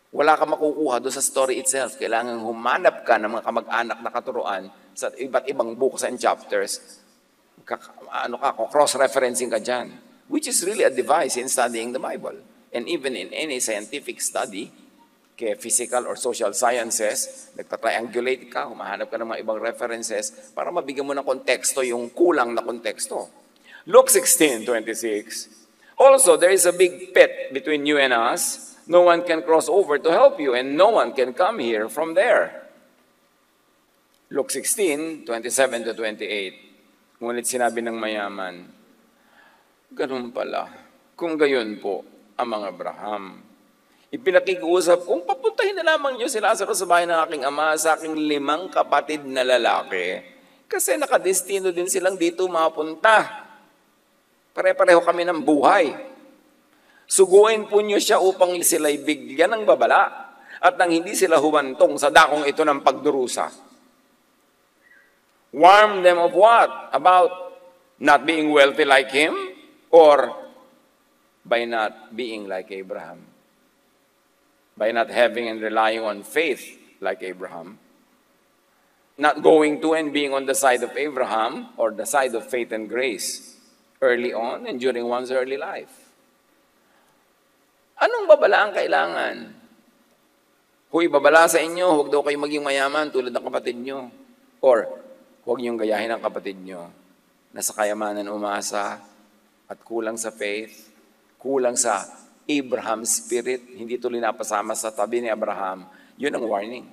Wala ka makukuha doon sa story itself. Kailangan humanap ka ng mga kamag-anak na katuruan sa iba't ibang books and chapters. Cross-referencing ka dyan, which is really a device in studying the Bible. And even in any scientific study, kaya physical or social sciences, nagtatriangulate ka, humahanap ka ng mga ibang references para mabigyan mo ng konteksto yung kulang na konteksto. Luke 16:26, also, there is a big pit between you and us. No one can cross over to help you, and no one can come here from there. Luke 16:27-28. Ngunit sinabi ng mayaman, ganun pala, kung gayon po, amang Abraham, ipinakikiusap kung papuntahin na lamang niyo si Lazaro sa bahay ng aking ama, sa aking 5 kapatid na lalaki, kasi nakadestino din silang dito mapunta. Pare-pareho kami ng buhay. Suguin po niyo siya upang sila'y bigyan ng babala at nang hindi sila humantong sa dakong ito ng pagdurusa. Warn them of what? About not being wealthy like him? Or by not being like Abraham? By not having and relying on faith like Abraham? Not going to and being on the side of Abraham or the side of faith and grace early on and during one's early life? Anong babala ang kailangan? Huy, babala sa inyo, huwag daw kayo maging mayaman tulad ng kapatid nyo. Or, huwag niyong gayahin ang kapatid nyo na sa kayamanan umasa at kulang sa faith, kulang sa Abraham spirit, hindi tuloy napasama sa tabi ni Abraham. Yun ang warning.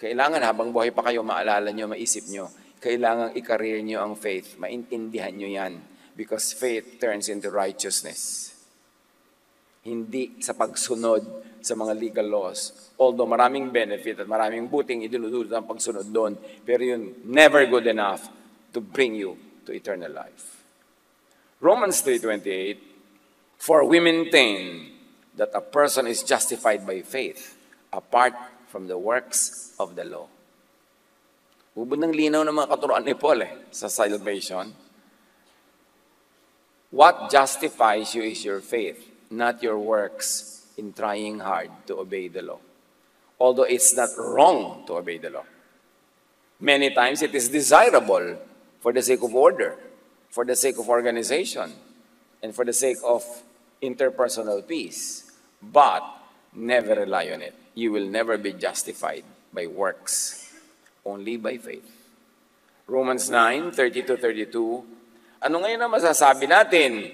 Kailangan habang buhay pa kayo, maalala nyo, maisip nyo, kailangan ikarir nyo ang faith. Maintindihan nyo yan because faith turns into righteousness. hindi sa pagsunod sa mga legal laws. Although maraming benefit at maraming buting idinudulot ang pagsunod doon, pero yun never good enough to bring you to eternal life. Romans 3:28, for we maintain that a person is justified by faith apart from the works of the law. Ubod ng linaw ng mga katuroan ni Paul sa salvation. What justifies you is your faith, not your works in trying hard to obey the law. Although it's not wrong to obey the law. Many times it is desirable for the sake of order, for the sake of organization, and for the sake of interpersonal peace. But never rely on it. You will never be justified by works, only by faith. Romans 9:30-32. Ano ngayon ang masasabi natin?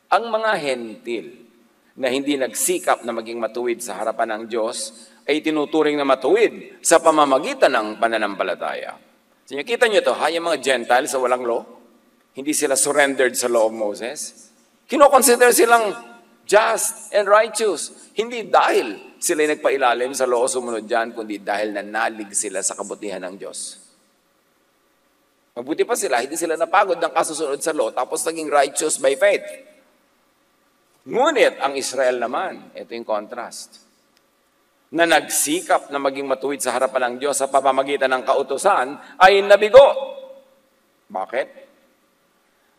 Ang mga hentil na hindi nagsikap na maging matuwid sa harapan ng Diyos ay tinuturing na matuwid sa pamamagitan ng pananampalataya. So, kita nyo ito, yung mga Gentiles sa walang law, hindi sila surrendered sa law of Moses. Kino-consider silang just and righteous. Hindi dahil sila nagpailalim sa law o sumunod dyan, kundi dahil nanalig sila sa kabutihan ng Diyos. Mabuti pa sila, hindi sila napagod ng kasusunod sa law, tapos naging righteous by faith. Ngunit ang Israel naman, ito yung contrast, na nagsikap na maging matuwid sa harapan ng Diyos sa pamamagitan ng kautusan, ay nabigo. Bakit?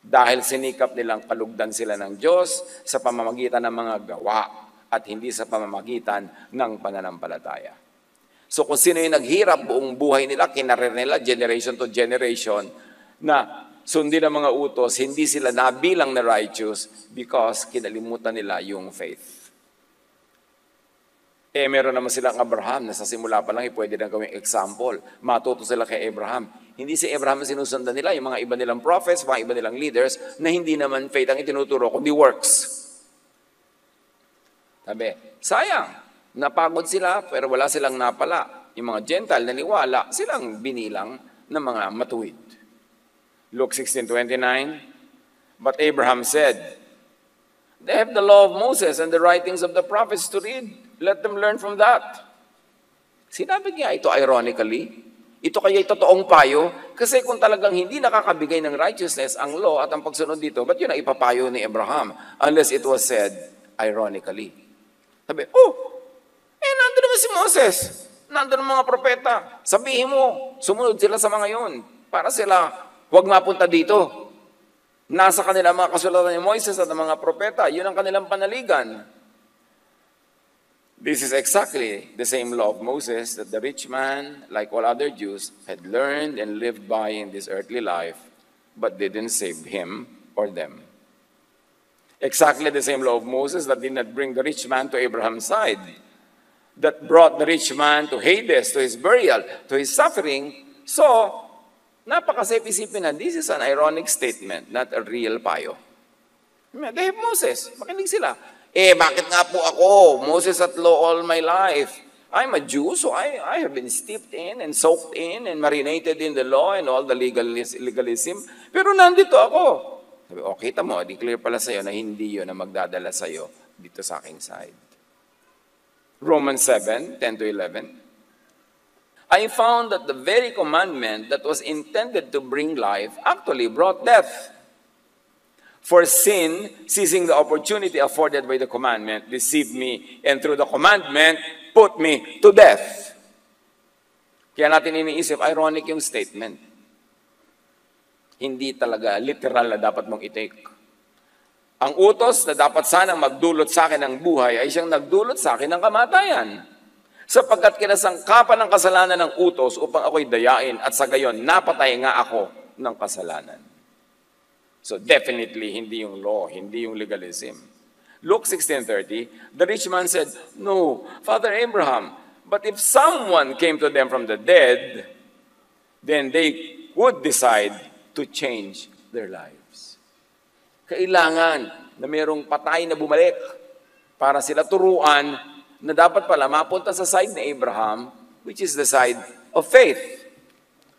Dahil sinikap nilang kalugdan sila ng Diyos sa pamamagitan ng mga gawa at hindi sa pamamagitan ng pananampalataya. So kung sino yung naghirap buong buhay nila, kinarir nila, generation to generation, na sundin ang mga utos, hindi sila nabilang na righteous because kinalimutan nila yung faith. Meron naman silang Abraham na sa simula pa lang pwede na gawing example. Matuto sila kay Abraham. Hindi si Abraham ang sinusundan nila, yung mga iba nilang prophets, mga iba nilang leaders, na hindi naman faith ang itinuturo, kundi works. Sabi, sayang, napagod sila, pero wala silang napala. Yung mga Gentile naniwala, silang binilang ng mga matuwid. Luke 16:29, but Abraham said, they have the law of Moses and the writings of the prophets to read. Let them learn from that. Sinabi niya ito ironically. Ito kaya totoong payo. Kasi kung talagang hindi nakakabigay ng righteousness ang law at ang pagsunod dito, ba't yun ang ipapayo ni Abraham? Unless it was said ironically. Sabi, nandun naman si Moses. Nandun ang mga propeta. Sabihin mo, sumunod sila sa mga yun. Para sila, huwag mapunta dito. Nasa kanila mga kasulatan ni Moises at ng mga propeta. Yun ang kanilang panaligan. This is exactly the same law of Moses that the rich man, like all other Jews, had learned and lived by in this earthly life, but didn't save him or them. Exactly the same law of Moses that did not bring the rich man to Abraham's side, that brought the rich man to Hades, to his burial, to his suffering. So, napaka-safe isipin na this is an ironic statement, not a real payo. They have Moses. Makinig sila. Bakit nga po ako? Moses at law all my life. I'm a Jew, so I have been steeped in and soaked in and marinated in the law and all the legalism. Pero nandito ako. Sabi, kita mo, declare pala sa'yo na hindi yun na magdadala sa'yo dito sa aking side. Romans 7:10-11. I found that the very commandment that was intended to bring life actually brought death. For sin, seizing the opportunity afforded by the commandment, deceived me, and through the commandment, put me to death. Kaya natin iniisip, ironic yung statement. Hindi talaga literal na dapat mong i-take. Ang utos na dapat sanang magdulot sa akin ng buhay ay siyang nagdulot sa akin ng kamatayan. Sapagkat kinasangkapan ng kasalanan ng utos upang ako'y dayain at sa gayon napatay nga ako ng kasalanan. So definitely, hindi yung law, hindi yung legalism. Luke 16:30, the rich man said, no, Father Abraham, but if someone came to them from the dead, then they would decide to change their lives. Kailangan na mayroong patay na bumalik para sila turuan na dapat pala mapunta sa side ni Abraham, which is the side of faith.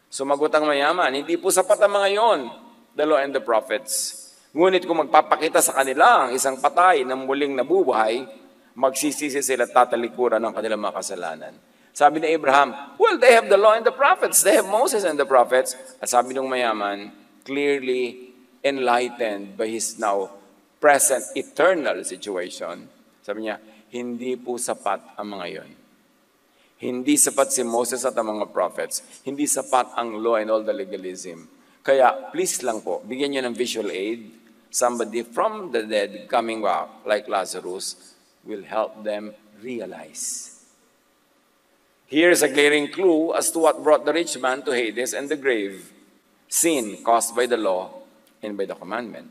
Sumagot ang mayaman, hindi po sapat ang mga yon, the law and the prophets. Ngunit kung magpapakita sa kanila ang isang patay na muling nabubuhay, magsisisi sila at tatalikuran ng kanilang mga kasalanan. Sabi ni Abraham, well, they have the law and the prophets. They have Moses and the prophets. At sabi ng mayaman, clearly enlightened by his now present eternal situation, sabi niya, hindi po sapat ang mga yon. Hindi sapat si Moses at ang mga prophets. Hindi sapat ang law and all the legalism. Kaya, please lang po, bigyan niyo ng visual aid. Somebody from the dead coming back, like Lazarus, will help them realize. Here's a glaring clue as to what brought the rich man to Hades and the grave. Sin caused by the law and by the commandment.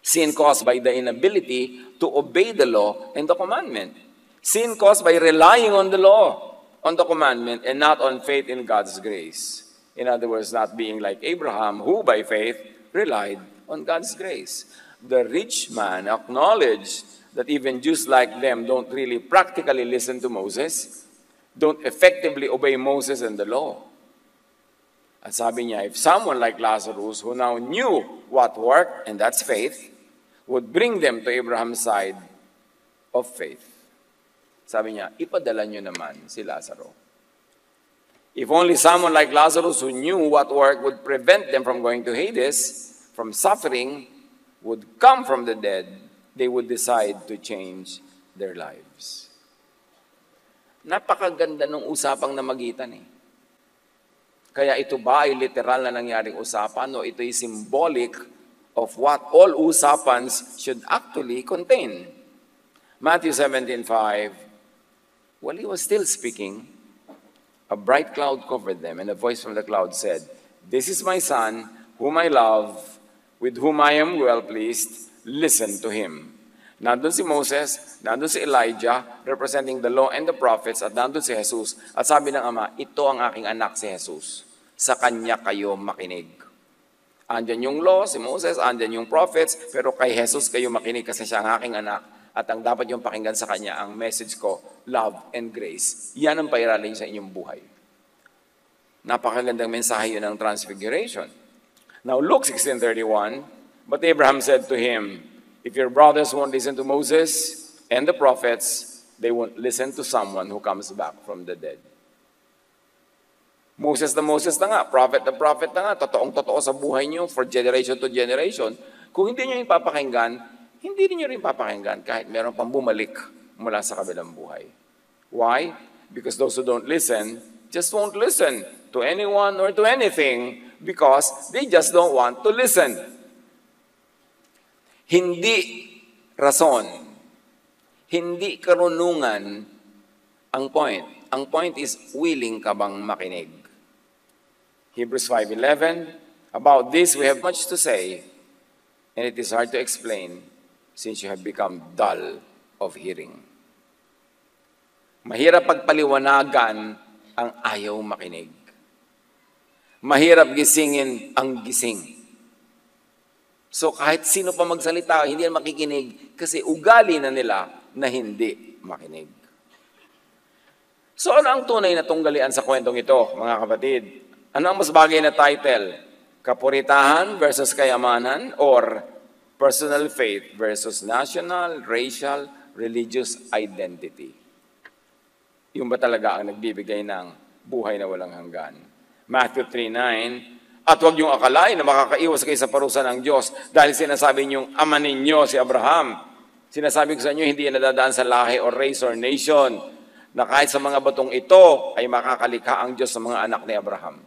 Sin caused by the inability to obey the law and the commandment. Sin caused by relying on the law, on the commandment, and not on faith in God's grace. In other words, not being like Abraham, who by faith relied on God's grace. The rich man acknowledged that even Jews like them don't really practically listen to Moses, don't effectively obey Moses and the law. At sabi niya, if someone like Lazarus, who now knew what worked, and that's faith, would bring them to Abraham's side of faith. Sabi niya, ipadala niyo naman si Lazaro. If only someone like Lazarus who knew what work would prevent them from going to Hades, from suffering, would come from the dead, they would decide to change their lives. Napakaganda ng usapang namagitan eh. Kaya ito ba ay literal na nangyaring usapan o ito ay symbolic of what all usapans should actually contain? Matthew 17:5, while he was still speaking, a bright cloud covered them, and a voice from the cloud said, "This is my son, whom I love, with whom I am well pleased, listen to him." Nandun si Moses, nandun si Elijah, representing the law and the prophets, at nandun si Jesus. At sabi ng Ama, ito ang aking anak si Jesus. Sa kanya kayo makinig. Andyan yung law, si Moses, andyan yung prophets, pero kay Jesus kayo makinig kasi siya ang aking anak. At ang dapat yung pakinggan sa kanya, ang message ko, love and grace. Yan ang pairalin sa inyong buhay. Napakagandang mensahe yun ng Transfiguration. Now, Luke 16:31, but Abraham said to him, if your brothers won't listen to Moses and the prophets, they won't listen to someone who comes back from the dead. Moses na nga, prophet na nga, totoong-totoo sa buhay niyo for generation to generation. Kung hindi niyo yung papakinggan, hindi niyo rin papakinggan kahit meron pang bumalik mula sa kabilang buhay. Why? Because those who don't listen just won't listen to anyone or to anything because they just don't want to listen. Hindi rason, hindi karunungan ang point. Ang point is, willing ka bang makinig? Hebrews 5:11, about this we have much to say, and it is hard to explain since you have become dull of hearing. Mahirap pagpaliwanagan ang ayaw makinig. Mahirap gisingin ang gising. So kahit sino pa magsalita, hindi na makikinig kasi ugali na nila na hindi makinig. So ano ang tunay na tunggalian sa kwentong ito, mga kapatid? Ano ang mas bagay na title? Kapuritahan versus kayamanan or personal faith versus national, racial, religious identity? Yung ba talaga ang nagbibigay ng buhay na walang hanggan? Matthew 3:9, at huwag niyong akalain na makakaiwas kayo sa parusa ng Diyos dahil sinasabi niyong ama ninyo si Abraham. Sinasabi ko sa inyo, hindi yan nadadaan sa lahi or race or nation, na kahit sa mga batong ito ay makakalikha ang Diyos sa mga anak ni Abraham.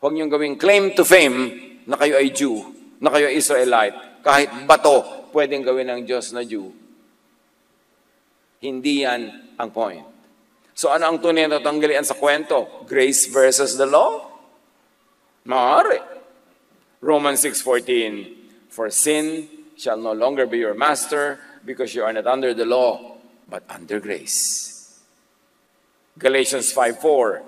Huwag niyong gawing claim to fame na kayo ay Jew, na kayo ay Israelite. Kahit bato, pwedeng gawin ng Diyos na Jew. Hindi yan ang point. So ano ang tunay na tatanggilan sa kwento? Grace versus the law? Maaari. Romans 6:14, for sin shall no longer be your master because you are not under the law, but under grace. Galatians 5:4,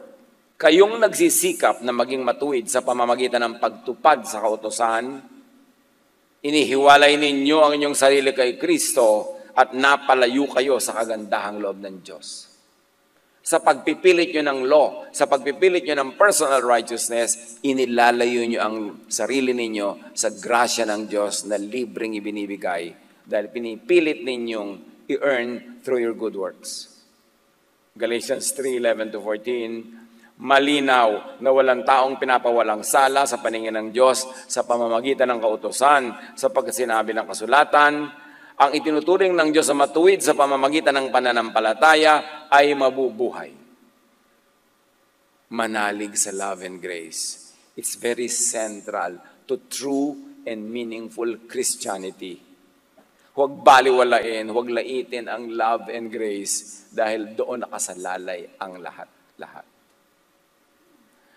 kayong nagsisikap na maging matuwid sa pamamagitan ng pagtupad sa kautusan, inihiwalay ninyo ang inyong sarili kay Kristo at napalayo kayo sa kagandahang loob ng Diyos. Sa pagpipilit nyo ng law, sa pagpipilit nyo ng personal righteousness, inilalayo nyo ang sarili ninyo sa grasya ng Diyos na libreng ibinibigay dahil pinipilit ninyong i-earn through your good works. Galatians 3:11-14, malinaw na walang taong pinapawalang sala sa paningin ng Diyos sa pamamagitan ng kautusan, sapagkat sinabi ng kasulatan, ang itinuturing ng Diyos sa matuwid sa pamamagitan ng pananampalataya ay mabubuhay. Manalig sa love and grace. It's very central to true and meaningful Christianity. Huwag baliwalain, huwag laitin ang love and grace dahil doon nakasalalay ang lahat-lahat.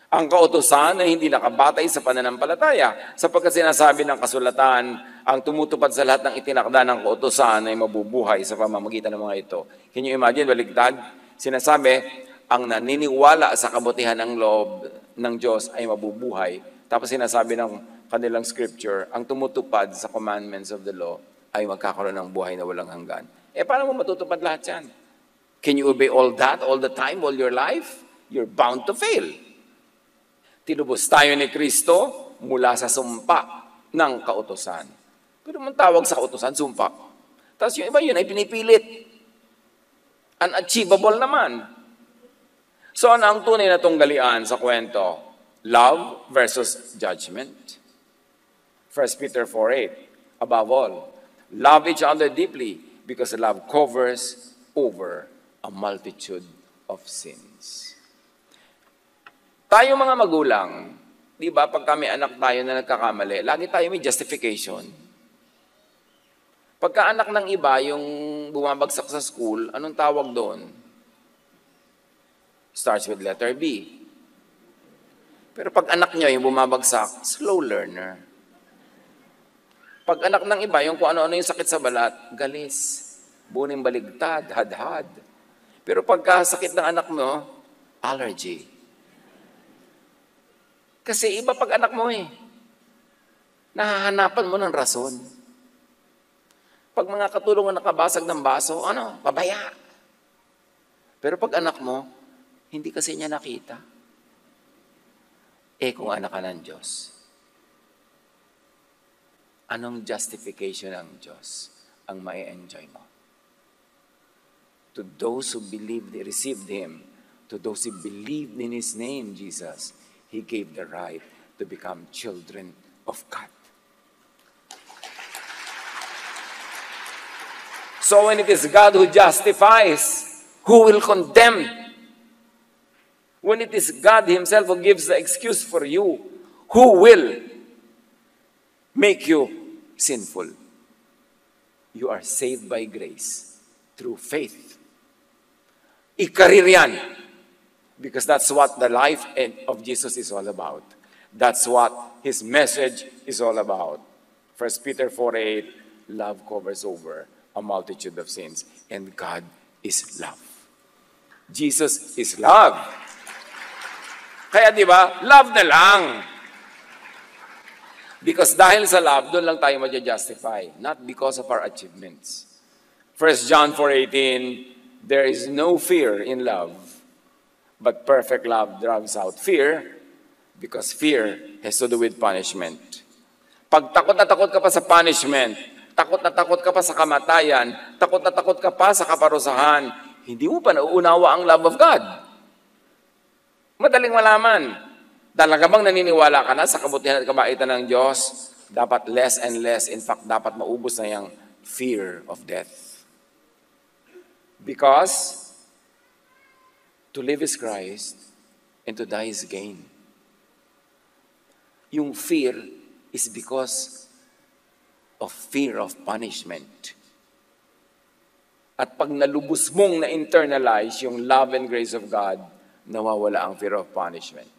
Ang kautusan ay hindi nakabatay sa pananampalataya sapagkat sinasabi ng kasulatan, ang tumutupad sa lahat ng itinakda ng kautusan ay mabubuhay sa pamamagitan ng mga ito. Can you imagine, baligtad? Sinasabi, ang naniniwala sa kabutihan ng loob ng Diyos ay mabubuhay. Tapos sinasabi ng kanilang scripture, ang tumutupad sa commandments of the law ay magkakaroon ng buhay na walang hanggan. Paano mo matutupad lahat yan? Can you obey all that all the time, all your life? You're bound to fail. Tinubos tayo ni Kristo mula sa sumpa ng kautusan. Pero man tawag sa kautusan, sumpa. Tapos yung iba yun ay pinipilit. Unachievable naman. So ano ang tunay na tunggalian sa kwento? Love versus judgment. 1 Peter 4:8, above all, love each other deeply because love covers over a multitude of sins. Tayo mga magulang, di ba, pag kami anak tayo na nagkakamali, lagi tayo may justification. Pagka anak ng iba, yung bumabagsak sa school, anong tawag doon? Starts with letter B. Pero pag anak nyo yung bumabagsak, slow learner. Pag anak ng iba, yung kung ano-ano yung sakit sa balat, galis, buning baligtad, hadhad. Pero pagka sakit ng anak mo, allergy. Kasi iba pag anak mo nahahanapan mo ng rason. Pag mga katulong nakabasag ng baso, pabaya. Pero pag anak mo, hindi kasi niya nakita. Kung anak ka ng Diyos, anong justification ng Diyos ang mai-enjoy mo? To those who believed, they received Him. To those who believed in His name, Jesus, He gave the right to become children of God. So when it is God who justifies, who will condemn? When it is God Himself who gives the excuse for you, who will make you sinful? You are saved by grace through faith. Ikarir yan. Because that's what the life of Jesus is all about. That's what His message is all about. 1 Peter 4:8, love covers over a multitude of sins. And God is love. Jesus is love. Kaya di ba, love na lang. Because dahil sa love, doon lang tayo ma-justify. Not because of our achievements. 1 John 4:18, there is no fear in love. But perfect love drives out fear because fear has to do with punishment. Pag takot na takot ka pa sa punishment, takot na takot ka pa sa kamatayan, takot na takot ka pa sa kaparusahan, hindi mo pa nauunawa ang love of God. Madaling malaman. Talaga bang naniniwala ka na sa kabutihan at kabaitan ng Diyos? Dapat less and less. In fact, dapat maubos na yung fear of death. Because to live is Christ, and to die is gain. Yung fear is because of fear of punishment. At pag nalubos mong na-internalize yung love and grace of God, nawawala ang fear of punishment.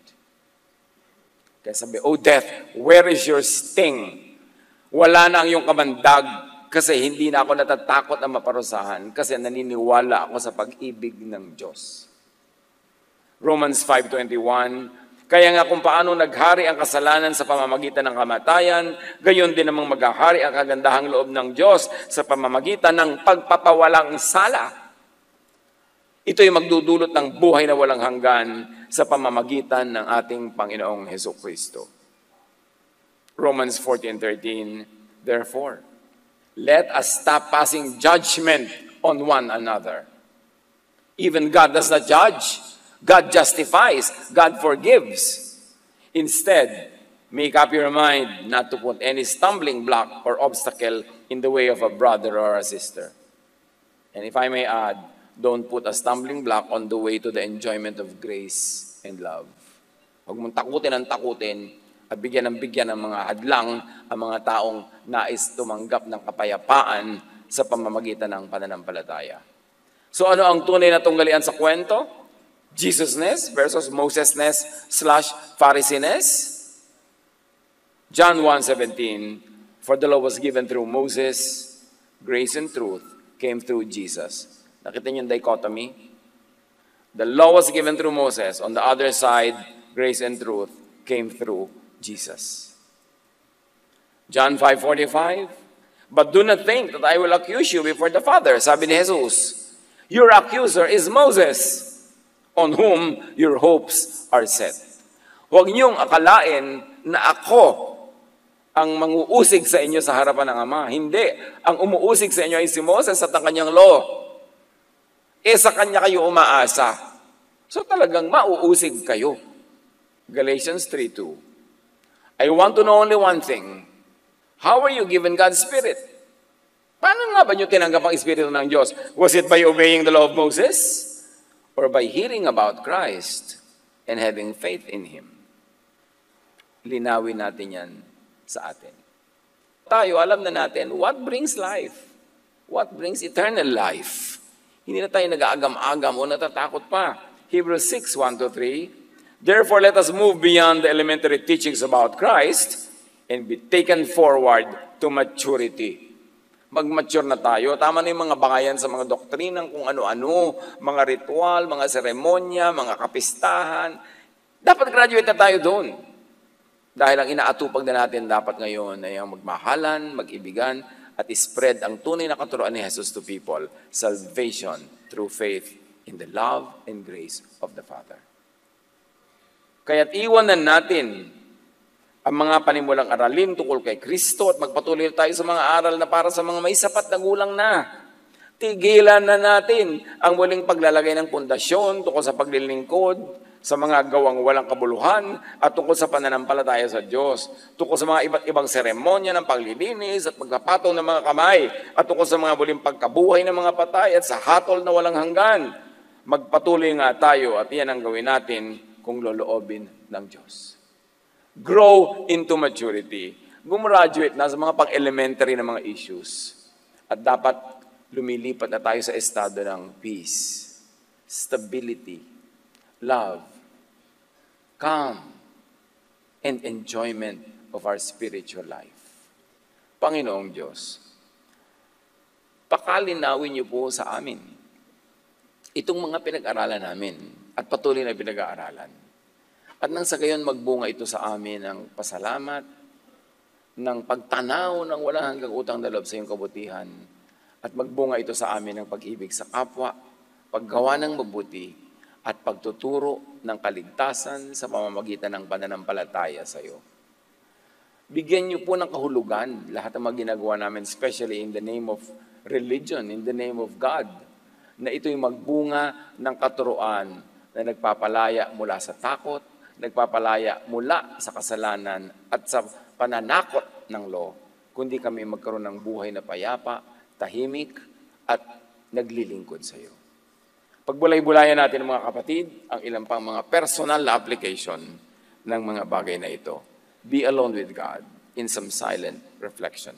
Kaya sabi, oh death, where is your sting? Wala na ang iyong kamandag kasi hindi na ako natatakot na maparusahan kasi naniniwala ako sa pag-ibig ng Diyos. Romans 5:21, kaya nga kung paano naghari ang kasalanan sa pamamagitan ng kamatayan, gayon din namang maghahari ang kagandahang loob ng Diyos sa pamamagitan ng pagpapawalang sala. Ito'y magdudulot ng buhay na walang hanggan sa pamamagitan ng ating Panginoong Hesukristo. Romans 14:13, therefore, let us stop passing judgment on one another. Even God does not judge. God justifies. God forgives. Instead, make up your mind not to put any stumbling block or obstacle in the way of a brother or a sister. And if I may add, don't put a stumbling block on the way to the enjoyment of grace and love. Huwag mong takutin ang takutin at bigyan ng mga hadlang ang mga taong nais tumanggap ng kapayapaan sa pamamagitan ng pananampalataya. So ano ang tunay na tunggalian sa kwento? Jesusness versus Mosesness / Phariseeness? John 1:17, for the law was given through Moses, grace and truth came through Jesus. Nakita niyo yung dichotomy? The law was given through Moses. On the other side, grace and truth came through Jesus. John 5:45, but do not think that I will accuse you before the Father. Sabi ni Jesus, your accuser is Moses, on whom your hopes are set. Huwag niyong akalain na ako ang manguusig sa inyo sa harapan ng Ama. Hindi. Ang umuusig sa inyo ay si Moses at ang kanyang law. Sa kanya kayo umaasa. So talagang mauusig kayo. Galatians 3:2. I want to know only one thing. How are you given God's Spirit? Paano nga ba niyo tinanggap ang Espiritu ng Diyos? Was it by obeying the law of Moses? Or by hearing about Christ and having faith in Him? Linawin natin yan sa atin. Tayo, alam na natin, what brings life? What brings eternal life? Hindi na tayo nag-aagam-agam o natatakot pa. Hebrews 6:1-3, therefore let us move beyond the elementary teachings about Christ and be taken forward to maturity. Mag-mature na tayo. Tama na yung mga bangayan sa mga doktrinang kung ano-ano, mga ritual, mga seremonya, mga kapistahan. Dapat graduate na tayo doon. Dahil ang inaatupag na natin dapat ngayon ay ang magmahalan, mag-ibigan, at spread ang tunay na katuruan ni Jesus to people. Salvation through faith in the love and grace of the Father. Kaya't iwanan natin ang mga panimulang aralin tungkol kay Kristo at magpatuloy tayo sa mga aral na para sa mga may sapat na gulang na. Tigilan na natin ang muling paglalagay ng pundasyon tungkol sa paglilingkod, sa mga gawang walang kabuluhan at tungkol sa pananampalataya sa Diyos, tungkol sa mga iba't ibang seremonya ng paglilinis at pagpapataw ng mga kamay, at tungkol sa mga muling pagkabuhay ng mga patay at sa hatol na walang hanggan. Magpatuloy nga tayo at yan ang gawin natin kung loloobin ng Diyos. Grow into maturity. Gumraduate na sa mga pang-elementary na mga issues. At dapat lumilipat na tayo sa estado ng peace, stability, love, calm, and enjoyment of our spiritual life. Panginoong Diyos, pakalinawin niyo po sa amin itong mga pinag-aralan namin at patuloy na pinag-aaralan. At nang sa gayon magbunga ito sa amin ng pasalamat, ng pagtanaw ng walang hanggang utang na loob sa iyong kabutihan, at magbunga ito sa amin ng pag-ibig sa kapwa, paggawa ng mabuti, at pagtuturo ng kaligtasan sa pamamagitan ng pananampalataya sa iyo. Bigyan niyo po ng kahulugan lahat ng mga ginagawa namin, especially in the name of religion, in the name of God, na ito'y magbunga ng katuruan na nagpapalaya mula sa takot, nagpapalaya mula sa kasalanan at sa pananakot ng law, kundi kami magkaroon ng buhay na payapa, tahimik, at naglilingkod sa iyo. Pagbulay-bulayan natin mga kapatid ang ilang pang mga personal na application ng mga bagay na ito. Be alone with God in some silent reflection.